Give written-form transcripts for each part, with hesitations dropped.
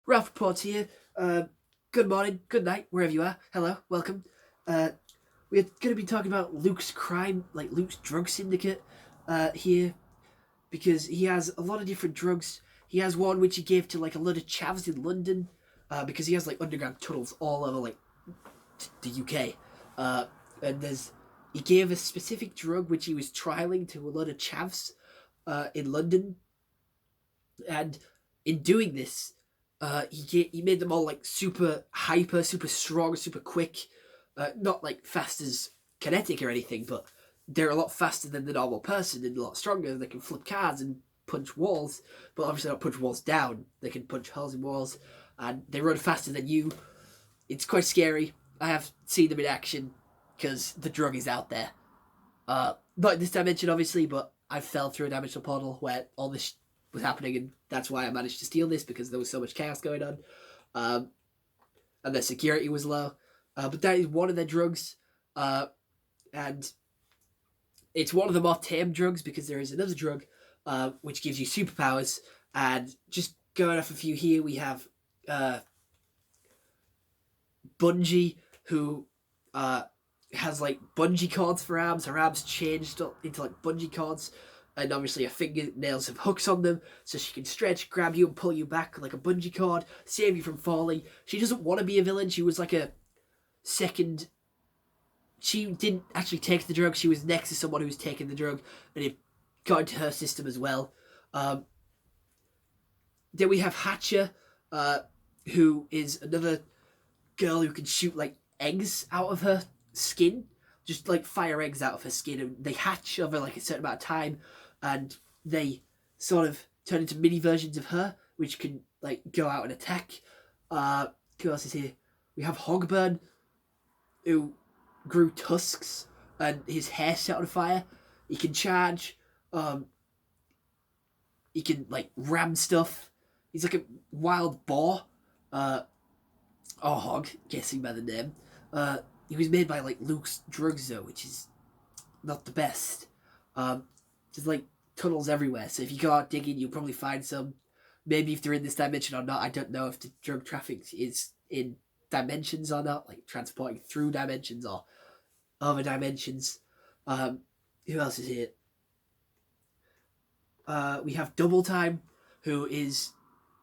Ralph Reports here. Good morning, good night, wherever you are. Hello, welcome. Uh, we're going to be talking about Luke's crime, like Luke's drug syndicate here, because he has a lot of different drugs. He has one which he gave to like a lot of chavs in London, because he has like underground tunnels all over like the UK. And he gave a specific drug which he was trialing to a lot of chavs in London, and in doing this, he made them all like super hyper, super strong, super quick. Not like fast as kinetic or anything, but they're a lot faster than the normal person and a lot stronger. They can flip cars and punch walls, but obviously not punch walls down. They can punch holes in walls, and they run faster than you. It's quite scary. I have seen them in action because the drug is out there. Not in this dimension, obviously, but I fell through a dimensional portal where all this was happening, and that's why I managed to steal this because there was so much chaos going on, and their security was low. But that is one of their drugs, and it's one of the more tame drugs because there is another drug which gives you superpowers. And just going off a few here, we have Bungie, who has like bungee cords for arms. Her arms changed into like bungee cords, and obviously her fingernails have hooks on them, so she can stretch, grab you, and pull you back like a bungee cord, save you from falling. She doesn't want to be a villain. She was like a second. She didn't actually take the drug. She was next to someone who was taking the drug, and it got into her system as well. Then we have Hatcher, who is another girl who can shoot like eggs out of her skin, just like fire eggs out of her skin, and they hatch over like a certain amount of time, and they sort of turn into mini versions of her, which can like go out and attack. Who else is here? We have Hogburn, who grew tusks and his hair set on fire. He can charge. He can like ram stuff. He's like a wild boar. Or hog, guessing by the name. He was made by like Luke's drugs though, which is not the best. There's like tunnels everywhere, so if you go out digging, you'll probably find some. Maybe if they're in this dimension or not, I don't know if the drug traffic is in dimensions or not, like transporting through dimensions or other dimensions. Who else is here? We have Double Time, who is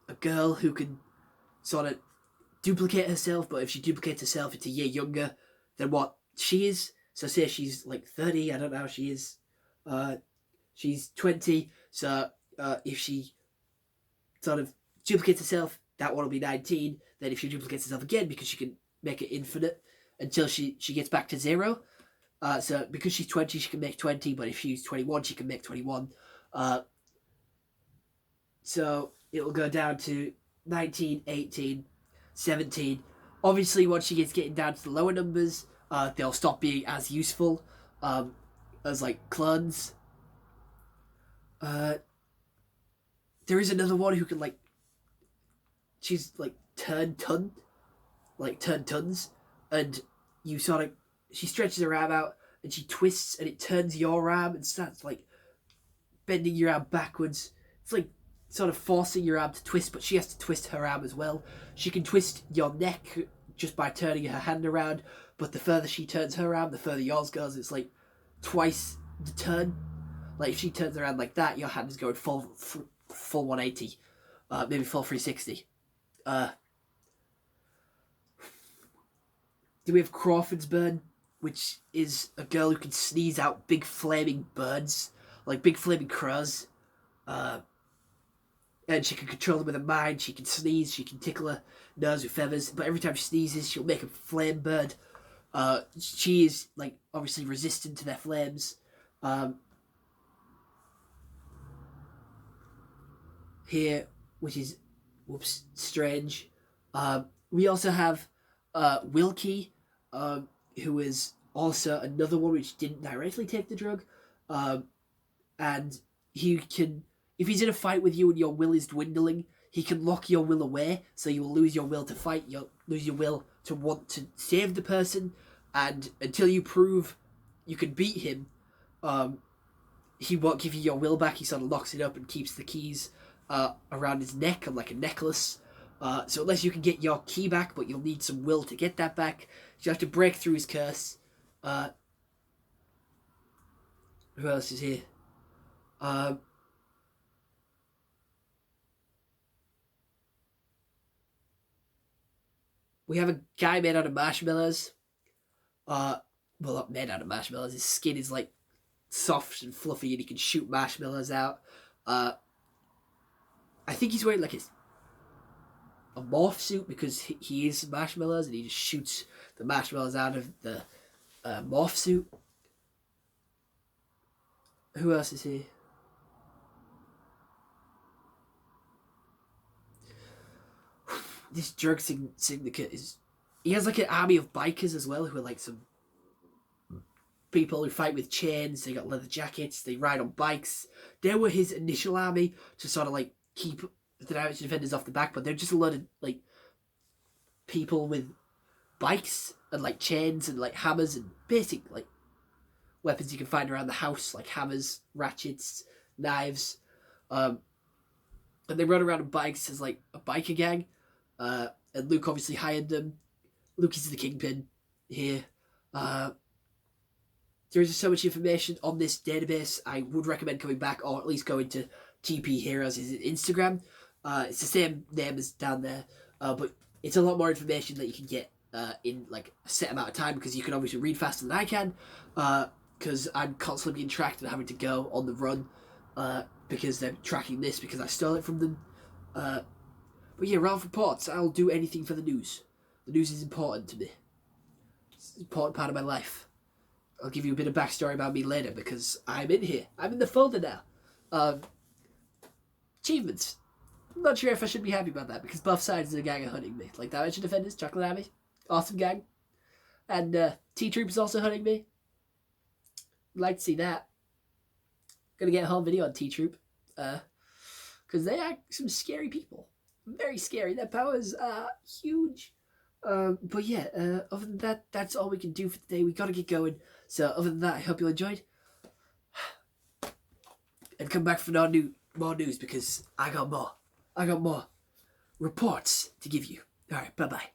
a girl who can sort of duplicate herself, but if she duplicates herself, it's a year younger than what she is. So say she's like 30, I don't know how she is. She's 20, so if she sort of duplicates herself, that one will be 19. Then if she duplicates herself again, because she can make it infinite until she gets back to zero. So because she's 20, she can make 20, but if she's 21, she can make 21. So it will go down to 19, 18, 17. Obviously, once she gets getting down to the lower numbers, they'll stop being as useful as like clones. There is another one who can like, she's like turn tons, and you sort of, she stretches her arm out and she twists and it turns your arm and starts like bending your arm backwards. It's like sort of forcing your arm to twist, but she has to twist her arm as well. She can twist your neck just by turning her hand around, but the further she turns her arm, the further yours goes. It's like twice the turn. Like if she turns around like that, your hand is going full 180, maybe full 360. Then we have Crawford's Burn, which is a girl who can sneeze out big flaming birds, like big flaming crows. And she can control them with her mind. She can sneeze. She can tickle her nose with feathers. But every time she sneezes, she'll make a flame bird. She is like obviously resistant to their flames. Here, which is strange. We also have Wilkie, who is also another one which didn't directly take the drug, and he can, if he's in a fight with you and your will is dwindling, he can lock your will away, so you will lose your will to fight, you'll lose your will to want to save the person, and until you prove you can beat him, he won't give you your will back. He sort of locks it up and keeps the keys around his neck on like a necklace. So unless you can get your key back, but you'll need some will to get that back, you have to break through his curse. Who else is here? We have a guy made out of marshmallows. Well, not made out of marshmallows. His skin is like soft and fluffy, and he can shoot marshmallows out. I think he's wearing like a morph suit because he is marshmallows, and he just shoots the marshmallows out of the morph suit. Who else is here? This drug syndicate is. He has like an army of bikers as well, who are like some people who fight with chains. They got leather jackets. They ride on bikes. They were his initial army to sort of like keep the Dimension Defenders off the back, but they're just a lot of like people with bikes and like chains and like hammers and basic like weapons you can find around the house, like hammers, ratchets, knives. And they run around on bikes as like a biker gang. And Luke obviously hired them. Luke is the kingpin here. There is so much information on this database. I would recommend coming back, or at least going to TP Heroes' Instagram. It's the same name as down there, but it's a lot more information that you can get in like a set amount of time, because you can obviously read faster than I can, because I'm constantly being tracked and having to go on the run because they're tracking this because I stole it from them. But yeah, Ralph reports. I'll do anything for the news. The news is important to me. It's an important part of my life. I'll give you a bit of backstory about me later, because I'm in here. I'm in the folder now. Achievements. I'm not sure if I should be happy about that, because both sides of the gang are hunting me. Like Dimension Defenders, Chocolate Army, awesome gang. And T-Troop is also hunting me. I'd like to see that. Gonna get a whole video on T-Troop. Because they are some scary people. Very scary. Their powers are huge. But yeah, other than that, that's all we can do for today. We gotta get going. So other than that, I hope you enjoyed. And come back for more news, because I got more reports to give you. Alright, bye-bye.